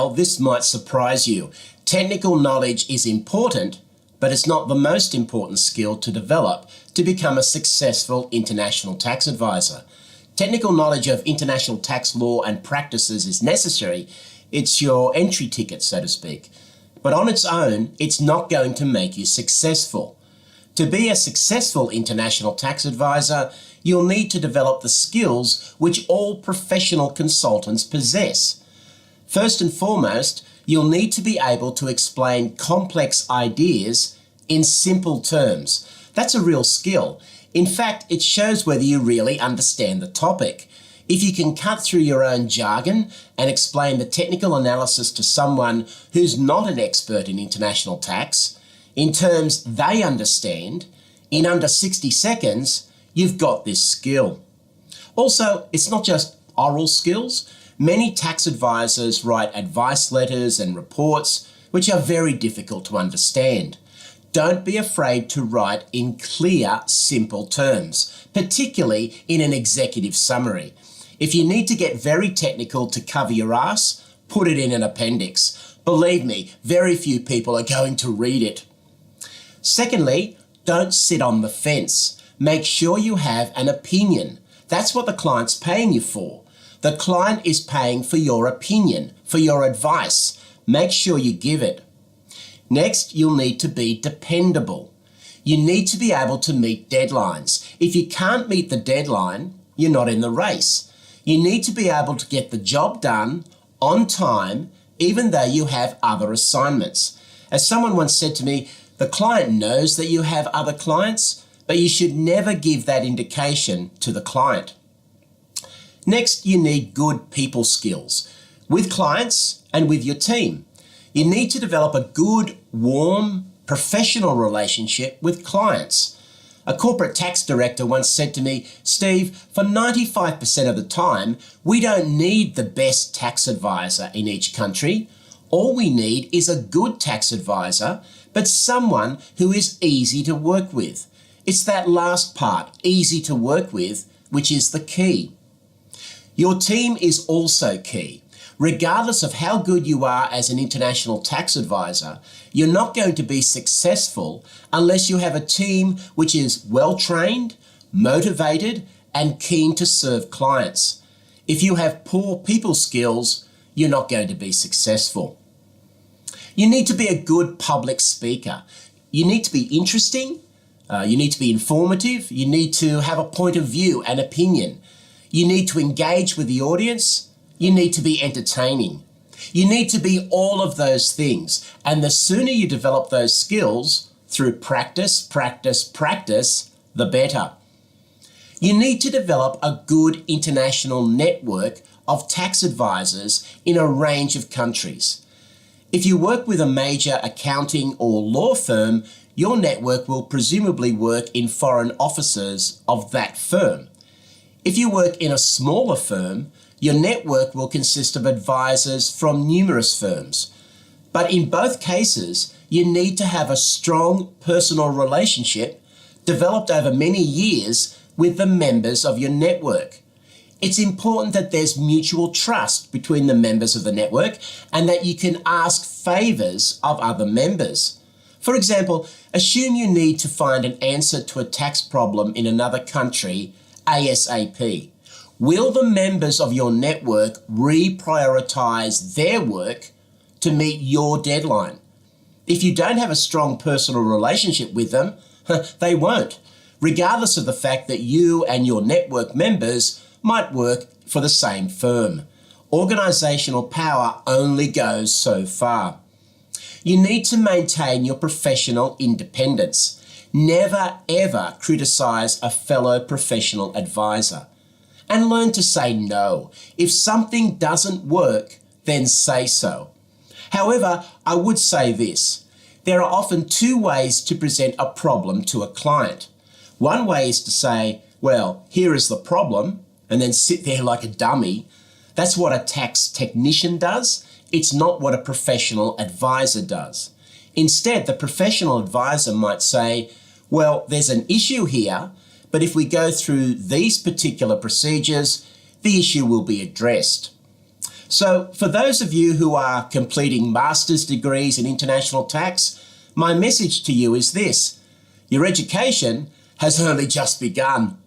Well, this might surprise you. Technical knowledge is important, but it's not the most important skill to develop to become a successful international tax advisor. Technical knowledge of international tax law and practices is necessary. It's your entry ticket, so to speak. But on its own, it's not going to make you successful. To be a successful international tax advisor, you'll need to develop the skills which all professional consultants possess. First and foremost, you'll need to be able to explain complex ideas in simple terms. That's a real skill. In fact, it shows whether you really understand the topic. If you can cut through your own jargon and explain the technical analysis to someone who's not an expert in international tax, in terms they understand, in under 60 seconds, you've got this skill. Also, it's not just oral skills. Many tax advisors write advice letters and reports, which are very difficult to understand. Don't be afraid to write in clear, simple terms, particularly in an executive summary. If you need to get very technical to cover your ass, put it in an appendix. Believe me, very few people are going to read it. Secondly, don't sit on the fence. Make sure you have an opinion. That's what the client's paying you for. The client is paying for your opinion, for your advice. Make sure you give it. Next, you'll need to be dependable. You need to be able to meet deadlines. If you can't meet the deadline, you're not in the race. You need to be able to get the job done on time, even though you have other assignments. As someone once said to me, the client knows that you have other clients, but you should never give that indication to the client. Next, you need good people skills with clients and with your team. You need to develop a good, warm, professional relationship with clients. A corporate tax director once said to me, Steve, for 95% of the time, we don't need the best tax advisor in each country. All we need is a good tax advisor, but someone who is easy to work with. It's that last part, easy to work with, which is the key. Your team is also key. Regardless of how good you are as an international tax advisor, you're not going to be successful unless you have a team which is well-trained, motivated, and keen to serve clients. If you have poor people skills, you're not going to be successful. You need to be a good public speaker. You need to be interesting. You need to be informative. You need to have a point of view and opinion. You need to engage with the audience. You need to be entertaining. You need to be all of those things. And the sooner you develop those skills through practice, the better. You need to develop a good international network of tax advisors in a range of countries. If you work with a major accounting or law firm, your network will presumably work in foreign offices of that firm. If you work in a smaller firm, your network will consist of advisors from numerous firms. But in both cases, you need to have a strong personal relationship developed over many years with the members of your network. It's important that there's mutual trust between the members of the network and that you can ask favors of other members. For example, assume you need to find an answer to a tax problem in another country ASAP. Will the members of your network reprioritize their work to meet your deadline? If you don't have a strong personal relationship with them, they won't, regardless of the fact that you and your network members might work for the same firm. Organizational power only goes so far. You need to maintain your professional independence. Never ever criticize a fellow professional advisor. And learn to say no. If something doesn't work, then say so. However, I would say this. There are often two ways to present a problem to a client. One way is to say, well, here is the problem, and then sit there like a dummy. That's what a tax technician does. It's not what a professional advisor does. Instead, the professional advisor might say, well, there's an issue here, but if we go through these particular procedures, the issue will be addressed. So, for those of you who are completing master's degrees in international tax, my message to you is this: your education has only just begun.